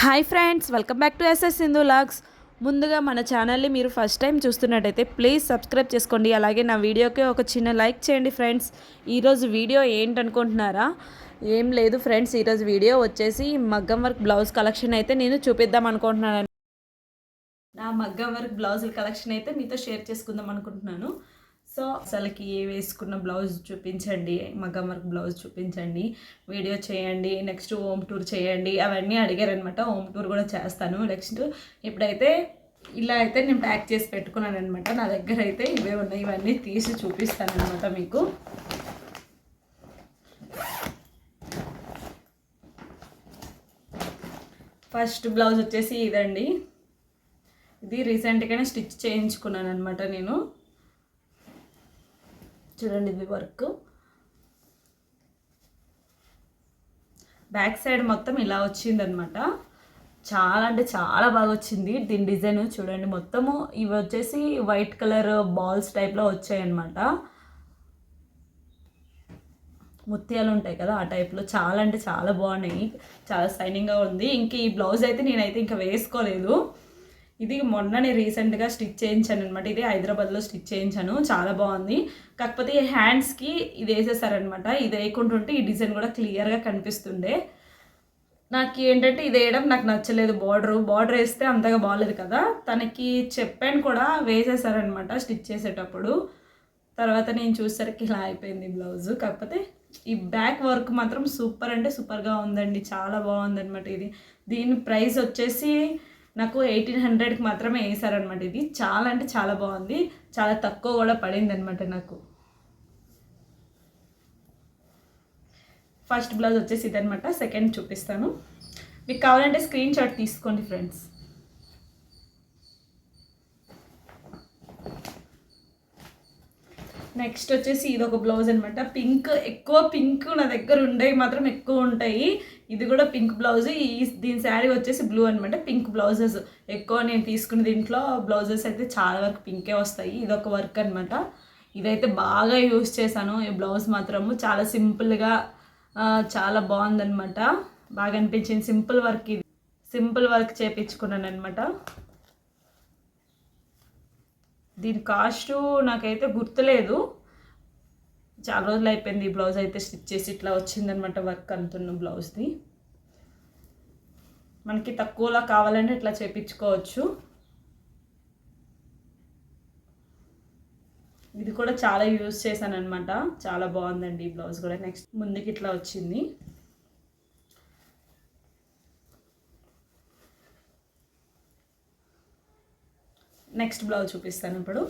Hi friends, welcome back to SS Sindhu logs. ముందుగా మన ఛానల్ని మీరు ఫస్ట్ టైం చూస్తున్నట్టయితే ప్లీజ్ సబ్స్క్రైబ్ చేసుకోండి. అలాగే నా వీడియోకి ఒక చిన్న లైక్ చేయండి ఫ్రెండ్స్. ఈరోజు వీడియో ఏంటనుకుంటున్నారా? ఏం లేదు ఫ్రెండ్స్, ఈరోజు వీడియో వచ్చేసి మగ్గం వర్క్ బ్లౌజ్ కలెక్షన్ అయితే నేను చూపిద్దాం అనుకుంటున్నాను. నా మగ్గం వర్క్ బ్లౌజుల కలెక్షన్ అయితే మీతో షేర్ చేసుకుందాం అనుకుంటున్నాను. సో అసలుకి వేసుకున్న బ్లౌజ్ చూపించండి, మగ్గం వర్క్ బ్లౌజ్ చూపించండి, వీడియో చేయండి, నెక్స్ట్ హోమ్ టూర్ చేయండి అవన్నీ అడిగారనమాట. హోమ్ టూర్ కూడా చేస్తాను. నెక్స్ట్ ఇప్పుడైతే ఇలా అయితే నేను ప్యాక్ చేసి పెట్టుకున్నాను అనమాట. నా దగ్గర అయితే ఇవే ఉన్నాయి, ఇవన్నీ తీసి చూపిస్తాను అనమాట మీకు. ఫస్ట్ బ్లౌజ్ వచ్చేసి ఇదండి. ఇది రీసెంట్గానే స్టిచ్ చేయించుకున్నాను అనమాట నేను. చూడండి, ఇది వర్క్ బ్యాక్ సైడ్ మొత్తం ఇలా వచ్చిందనమాట. చాలా అంటే చాలా బాగా వచ్చింది. దీని డిజైన్ చూడండి, మొత్తము ఇవి వచ్చేసి వైట్ కలర్ బాల్స్ టైప్లో వచ్చాయన్నమాట. ముత్యాలు ఉంటాయి కదా, ఆ టైప్లో చాలా అంటే చాలా బాగున్నాయి. చాలా షైనింగ్గా ఉంది. ఇంక ఈ బ్లౌజ్ అయితే నేనైతే ఇంకా వేసుకోలేదు. ఇది మొన్ననే రీసెంట్గా స్టిచ్ చేయించాను అనమాట. ఇది హైదరాబాద్లో స్టిచ్ చేయించాను, చాలా బాగుంది. కాకపోతే ఈ హ్యాండ్స్కి ఇది వేసేసారనమాట. ఇది వేయకుంటుంటే ఈ డిజైన్ కూడా క్లియర్గా కనిపిస్తుండే. నాకు ఏంటంటే ఇది వేయడం నాకు నచ్చలేదు. బార్డర్ వేస్తే అంతగా బాగలేదు కదా. తనకి చెప్పాను కూడా, వేసేసారనమాట స్టిచ్ చేసేటప్పుడు. తర్వాత నేను చూసేసరికి ఇలా అయిపోయింది బ్లౌజ్. కాకపోతే ఈ బ్యాక్ వర్క్ మాత్రం సూపర్ అంటే సూపర్గా ఉందండి, చాలా బాగుందనమాట. ఇది దీని ప్రైస్ వచ్చేసి నాకు 1800కి మాత్రమే వేసారనమాట. ఇది చాలా అంటే చాలా బాగుంది, చాలా తక్కువ కూడా పడింది అనమాట నాకు. ఫస్ట్ బ్లౌజ్ వచ్చేసి ఇదనమాట. సెకండ్ చూపిస్తాను. మీకు కావాలంటే స్క్రీన్ షాట్ తీసుకోండి ఫ్రెండ్స్. నెక్స్ట్ వచ్చేసి ఇది ఒక బ్లౌజ్ అనమాట. ఎక్కువ పింక్ నా దగ్గర ఉండేవి మాత్రం ఎక్కువ ఉంటాయి. ఇది కూడా పింక్ బ్లౌజ్. దీని శారీ వచ్చేసి బ్లూ అనమాట. పింక్ బ్లౌజెస్ ఎక్కువ నేను తీసుకున్న దీంట్లో బ్లౌజెస్ అయితే చాలా వరకు పింకే వస్తాయి. ఇది ఒక వర్క్ అనమాట. ఇదైతే బాగా యూస్ చేశాను. ఈ బ్లౌజ్ మాత్రము చాలా సింపుల్గా చాలా బాగుందనమాట. బాగా అనిపించింది. సింపుల్ వర్క్, ఇది సింపుల్ వర్క్ చేయించుకున్నాను అనమాట. దీని కాస్ట్ నాకైతే గుర్తులేదు, చాలా రోజులు అయిపోయింది. ఈ బ్లౌజ్ అయితే స్టిచ్ చేసి ఇట్లా వచ్చిందనమాట. వర్క్ అంటున్న బ్లౌజ్ది మనకి తక్కువలా కావాలంటే ఇట్లా చేయించుకోవచ్చు. ఇది కూడా చాలా యూజ్ చేశాను అనమాట. చాలా బాగుందండి ఈ బ్లౌజ్ కూడా. నెక్స్ట్ ముందుకి ఇట్లా వచ్చింది. నెక్స్ట్ బ్లౌజ్ చూపిస్తాను ఇప్పుడు.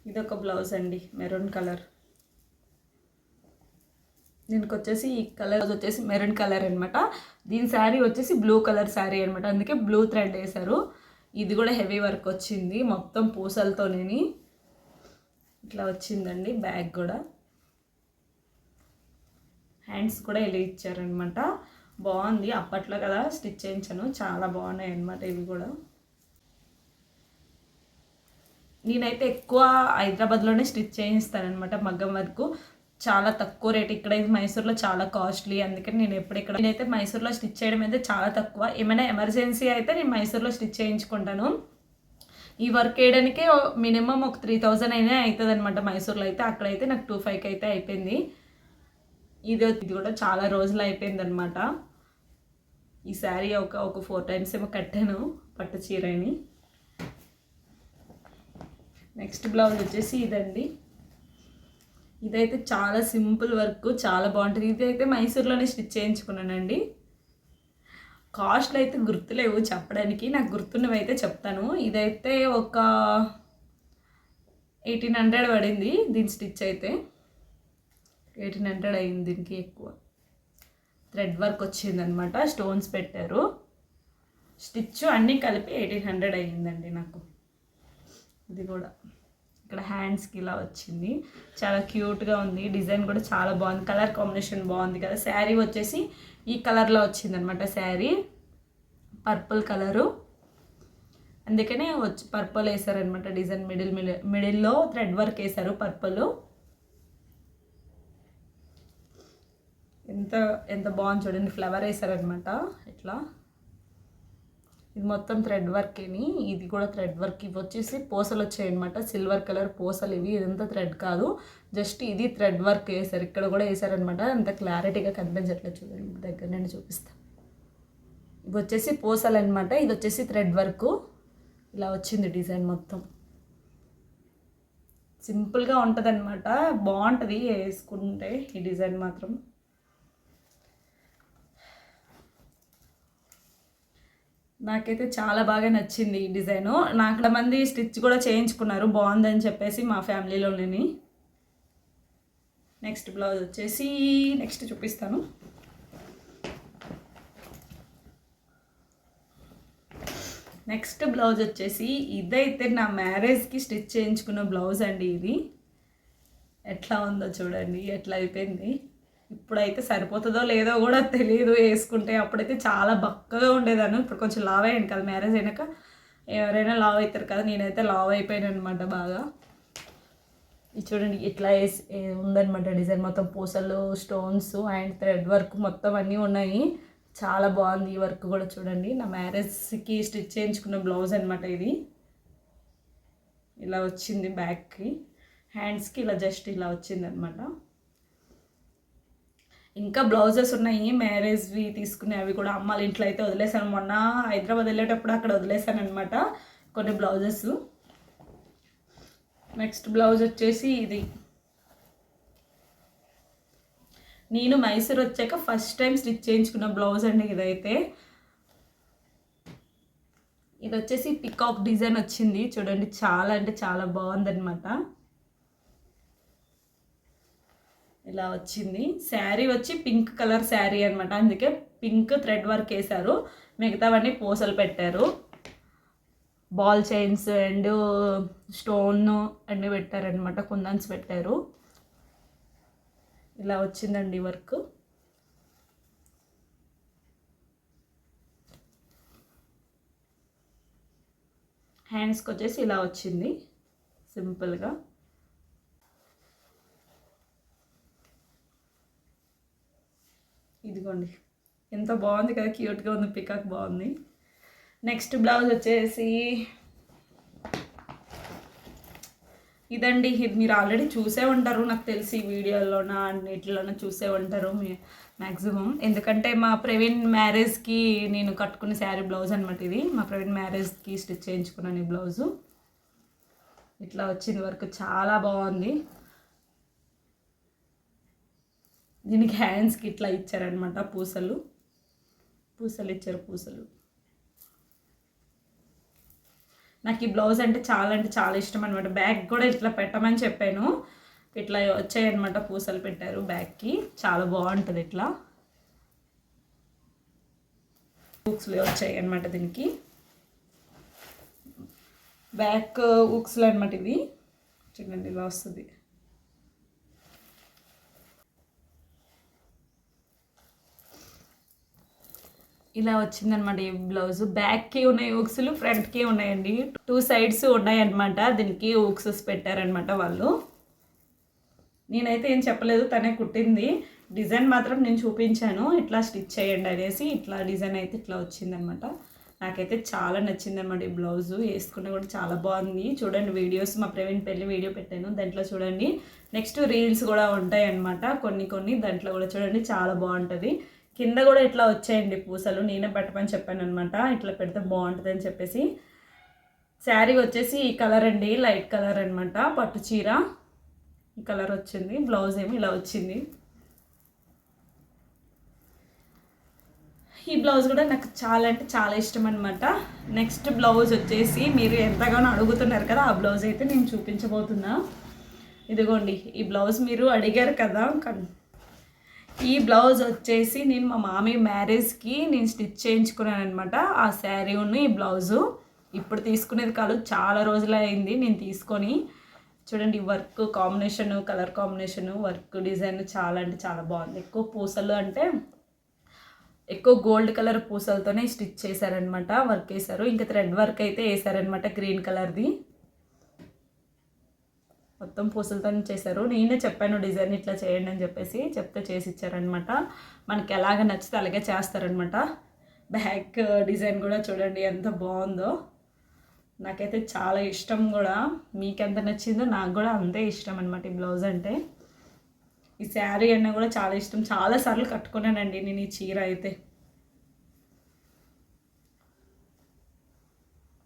ఇదొక బ్లౌజ్ అండి, మెరూన్ కలర్. దీనికి వచ్చేసి ఈ కలర్ వచ్చేసి మెరూన్ కలర్ అనమాట. దీని శారీ వచ్చేసి బ్లూ కలర్ శారీ అనమాట, అందుకే బ్లూ థ్రెడ్ వేశారు. ఇది కూడా హెవీ వర్క్ వచ్చింది, మొత్తం పూసలతోనే ఇట్లా వచ్చిందండి. బ్యాక్ కూడా, హ్యాండ్స్ కూడా ఇలా ఇచ్చారనమాట. బాగుంది. అప్పట్లో కదా స్టిచ్ చేయించాను, చాలా బాగున్నాయి అన్నమాట. ఇవి కూడా నేనైతే ఎక్కువ హైదరాబాద్లోనే స్టిచ్ చేయిస్తానమాట మగ్గం వరకు. చాలా తక్కువ రేట్. ఇక్కడ మైసూర్లో చాలా కాస్ట్లీ, అందుకని నేనైతే మైసూర్లో స్టిచ్ చేయడం అయితే చాలా తక్కువ. ఏమైనా ఎమర్జెన్సీ అయితే నేను మైసూర్లో స్టిచ్ చేయించుకుంటాను. ఈ వర్క్ వేయడానికి మినిమం ఒక 3000 అయినా అవుతుంది అనమాట మైసూర్లో అయితే. అక్కడైతే నాకు 2500 అయితే అయిపోయింది. ఇది కూడా చాలా రోజులు అయిపోయింది అనమాట. ఈ శారీ ఒక 4 టైమ్స్ ఏమో కట్టాను, పట్టు చీరని. నెక్స్ట్ బ్లౌజ్ వచ్చేసి ఇదండి. ఇదైతే చాలా సింపుల్ వర్క్, చాలా బాగుంటుంది. ఇదైతే మైసూర్లోనే స్టిచ్ చేయించుకున్నానండి. కాస్ట్లు అయితే గుర్తులేవు చెప్పడానికి, నాకు గుర్తున్నవి అయితే చెప్తాను. ఇదైతే ఒక 1800 పడింది దీని స్టిచ్ అయితే. 1800 అయింది. దీనికి ఎక్కువ థ్రెడ్ వర్క్ వచ్చిందనమాట, స్టోన్స్ పెట్టారు. స్టిచ్ అన్నీ కలిపి 1800 అయ్యిందండి నాకు. ఇది కూడా ఇక్కడ హ్యాండ్స్కి ఇలా వచ్చింది, చాలా క్యూట్గా ఉంది. డిజైన్ కూడా చాలా బాగుంది, కలర్ కాంబినేషన్ బాగుంది కదా. శారీ వచ్చేసి ఈ కలర్లో వచ్చిందనమాట. శారీ పర్పుల్ కలరు, అందుకనే పర్పుల్ వేసారనమాట. డిజైన్ మిడిల్లో థ్రెడ్ వర్క్ వేసారు పర్పుల్. ఎంత ఎంత బాగుంది చూడండి, ఫ్లవర్ వేసారనమాట ఇట్లా. ఇది మొత్తం థ్రెడ్ వర్కేని, ఇది కూడా థ్రెడ్ వర్క్. ఇవి వచ్చేసి పూసలు వచ్చాయన్నమాట, సిల్వర్ కలర్ పూసలు ఇవి. ఇదంతా థ్రెడ్ కాదు, జస్ట్ ఇది థ్రెడ్ వర్క్ వేసారు. ఇక్కడ కూడా వేసారనమాట, అంత క్లారిటీగా కనిపించట్లేదు చూడండి, దగ్గర నుండి చూపిస్తాను. ఇవి వచ్చేసి పూసలు అనమాట, ఇది వచ్చేసి థ్రెడ్ వర్క్. ఇలా వచ్చింది డిజైన్ మొత్తం. సింపుల్గా ఉంటుంది అనమాట, బాగుంటుంది వేసుకుంటే ఈ డిజైన్ మాత్రం. నాకైతే చాలా బాగా నచ్చింది ఈ డిజైను. నాకు మంది స్టిచ్ కూడా చేయించుకున్నారు బాగుందని చెప్పేసి మా ఫ్యామిలీలోని. నెక్స్ట్ బ్లౌజ్ వచ్చేసి నెక్స్ట్ చూపిస్తాను. నెక్స్ట్ బ్లౌజ్ వచ్చేసి ఇదైతే నా మ్యారేజ్కి స్టిచ్ చేయించుకున్న బ్లౌజ్ అండి. ఇది ఎట్లా ఉందో చూడండి, ఎట్లా అయిపోయింది. ఇప్పుడైతే సరిపోతుందో లేదో కూడా తెలియదు వేసుకుంటే. అప్పుడైతే చాలా బక్కగా ఉండేదాన్ని, ఇప్పుడు కొంచెం లావ్ అయ్యాను కదా మ్యారేజ్ అయినాక. ఎవరైనా లావ్ అవుతారు కదా, నేనైతే లావ్ అయిపోయాను అనమాట బాగా. ఇది చూడండి ఇట్లా వేసి ఉందనమాట డిజైన్ మొత్తం, పూసలు, స్టోన్స్ అండ్ థ్రెడ్ వర్క్ మొత్తం అన్నీ ఉన్నాయి. చాలా బాగుంది ఈ వర్క్ కూడా చూడండి. నా మ్యారేజ్కి స్టిచ్ చేయించుకున్న బ్లౌజ్ అనమాట ఇది. ఇలా వచ్చింది బ్యాక్కి, హ్యాండ్స్కి ఇలా జస్ట్ ఇలా వచ్చింది అనమాట. ఇంకా బ్లౌజెస్ ఉన్నాయి మ్యారేజ్వి తీసుకునే, అవి కూడా అమ్మాళ్ళ ఇంట్లో అయితే వదిలేసాను. మొన్న హైదరాబాద్ వెళ్ళేటప్పుడు అక్కడ వదిలేసాను అనమాట కొన్ని బ్లౌజెస్. నెక్స్ట్ బ్లౌజ్ వచ్చేసి ఇది. నేను మైసూర్ వచ్చాక ఫస్ట్ టైం స్టిచ్ చేయించుకున్న బ్లౌజ్ అండి ఇదైతే. ఇది వచ్చేసి పికాక్ డిజైన్ వచ్చింది చూడండి, చాలా అంటే చాలా బాగుందన్నమాట. ఇలా వచ్చింది. శారీ వచ్చి పింక్ కలర్ శారీ అనమాట, అందుకే పింక్ థ్రెడ్ వర్క్ వేశారు. మిగతావన్నీ పూసలు పెట్టారు, బాల్ చైన్స్ అండ్ స్టోన్ అన్నీ పెట్టారనమాట, కుందన్స్ పెట్టారు. ఇలా వచ్చిందండి వర్క్. హ్యాండ్స్కి వచ్చేసి ఇలా వచ్చింది సింపుల్గా. ఇదిగోండి ఎంత బాగుంది కదా, క్యూట్గా ఉంది, పికాక్ బాగుంది. నెక్స్ట్ బ్లౌజ్ వచ్చేసి ఇదండి. ఇది మీరు ఆల్రెడీ చూసే ఉంటారు నాకు తెలిసి, వీడియోలోన అన్నిటిలోన చూసే ఉంటారు మ్యాక్సిమం. ఎందుకంటే మా ప్రవీణ్ మ్యారేజ్కి నేను కట్టుకున్న శారీ బ్లౌజ్ అనమాట ఇది. మా ప్రవీణ్ మ్యారేజ్కి స్టిచ్ చేయించుకున్నాను ఈ బ్లౌజు. ఇట్లా వచ్చింది వర్క్, చాలా బాగుంది. దీనికి హ్యాండ్స్కి ఇట్లా ఇచ్చారనమాట, పూసలు ఇచ్చారు పూసలు. నాకు ఈ బ్లౌజ్ అంటే చాలా ఇష్టం అనమాట. బ్యాగ్ కూడా ఇట్లా పెట్టమని చెప్పాను, ఇట్లా వచ్చాయన్నమాట, పూసలు పెట్టారు బ్యాగ్కి, చాలా బాగుంటుంది. ఇట్లా హుక్స్లు వచ్చాయి అనమాట దీనికి, బ్యాక్ హుక్స్లు అనమాట. ఇది చూడండి ఇలా వస్తుంది. ఇలా వచ్చిందనమాట ఈ బ్లౌజ్. బ్యాక్కి ఉన్నాయి హుక్స్లు, ఫ్రంట్కి ఉన్నాయండి, 2 సైడ్స్ ఉన్నాయన్నమాట. దీనికి హుక్సెస్ పెట్టారనమాట వాళ్ళు. నేనైతే ఏం చెప్పలేదు, తనే కుట్టింది. డిజైన్ మాత్రం నేను చూపించాను, ఇట్లా స్టిచ్ చేయండి అనేసి. ఇట్లా డిజైన్ అయితే ఇట్లా వచ్చిందనమాట. నాకైతే చాలా నచ్చిందనమాట ఈ బ్లౌజు, వేసుకున్న కూడా చాలా బాగుంది. చూడండి వీడియోస్, మా ప్రవీణ్ పెళ్ళి వీడియో పెట్టాను, దాంట్లో చూడండి. నెక్స్ట్ రీల్స్ కూడా ఉంటాయి అన్నమాట కొన్ని, దాంట్లో కూడా చూడండి, చాలా బాగుంటుంది. కింద కూడా ఇట్లా వచ్చాయండి పూసలు, నేనే పెట్టమని చెప్పాను అనమాట, ఇట్లా పెడితే బాగుంటుంది అని చెప్పేసి. శారీ వచ్చేసి ఈ కలర్ అండి, లైట్ కలర్ అనమాట, పట్టు చీర ఈ కలర్ వచ్చింది. బ్లౌజ్ ఏమి ఇలా వచ్చింది. ఈ బ్లౌజ్ కూడా నాకు చాలా అంటే చాలా ఇష్టం అనమాట. నెక్స్ట్ బ్లౌజ్ వచ్చేసి మీరు ఎంతగానో అడుగుతున్నారు కదా, ఆ బ్లౌజ్ అయితే నేను చూపించబోతున్నా. ఇదిగోండి ఈ బ్లౌజ్ మీరు అడిగారు కదా. ఈ బ్లౌజ్ వచ్చేసి నేను మా మామీ మ్యారేజ్కి నేను స్టిచ్ చేయించుకున్నాను అనమాట. ఆ శారీ ఉన్న ఈ బ్లౌజు ఇప్పుడు తీసుకునేది కాదు, చాలా రోజులు అయింది నేను తీసుకొని. చూడండి work combination, colour combination, work design చాలా అంటే చాలా బాగుంది. ఎక్కువ పూసలు అంటే ఎక్కువ గోల్డ్ కలర్ పూసలతోనే స్టిచ్ చేశారనమాట, వర్క్ వేశారు. ఇంకా థ్రెడ్ వర్క్ అయితే వేసారనమాట, గ్రీన్ కలర్ది. మొత్తం పూసలతో చేశారు. నేనే చెప్పాను డిజైన్ ఇట్లా చేయండి అని చెప్పేసి, చెప్తే చేసి ఇచ్చారనమాట. మనకి ఎలాగ నచ్చితే అలాగే చేస్తారనమాట. బ్యాక్ డిజైన్ కూడా చూడండి ఎంత బాగుందో. నాకైతే చాలా ఇష్టం కూడా. మీకు ఎంత నచ్చిందో నాకు కూడా అంతే ఇష్టం అనమాట ఈ బ్లౌజ్ అంటే. ఈ శారీ అన్నా కూడా చాలా ఇష్టం. చాలాసార్లు కట్టుకున్నానండి నేను ఈ చీర అయితే.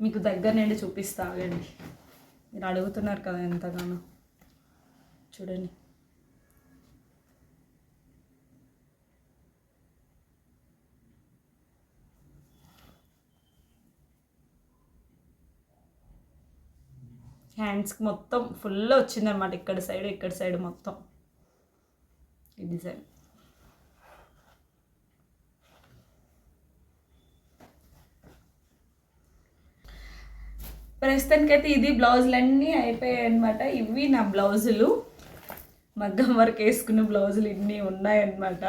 మీకు దగ్గర నుండి చూపిస్తా ఆగండి. మీరు అడుగుతున్నారు కదా ఎంతగానో. చూడండి, హ్యాండ్స్కి మొత్తం ఫుల్ వచ్చిందనమాట. ఇక్కడ సైడ్ మొత్తం ఈ డిజైన్. ప్రస్తుతానికైతే ఇది బ్లౌజులన్నీ అయిపోయాయి అనమాట. ఇవి నా బ్లౌజులు, మగ్గం వర్క్ వేసుకున్న బ్లౌజులు ఇన్ని ఉన్నాయన్నమాట.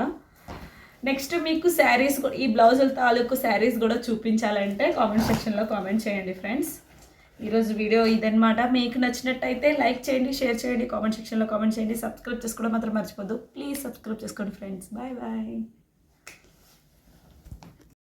నెక్స్ట్ మీకు శారీస్ కూడా, ఈ బ్లౌజుల తాలూకు శారీస్ కూడా చూపించాలంటే కామెంట్ సెక్షన్లో కామెంట్ చేయండి ఫ్రెండ్స్. ఈరోజు వీడియో ఇదనమాట. మీకు నచ్చినట్టయితే లైక్ చేయండి, షేర్ చేయండి, కామెంట్ సెక్షన్లో కామెంట్ చేయండి. సబ్స్క్రైబ్ చేసుకోవడం మాత్రం మర్చిపోద్దు. ప్లీజ్ సబ్స్క్రైబ్ చేసుకోండి ఫ్రెండ్స్. Bye bye.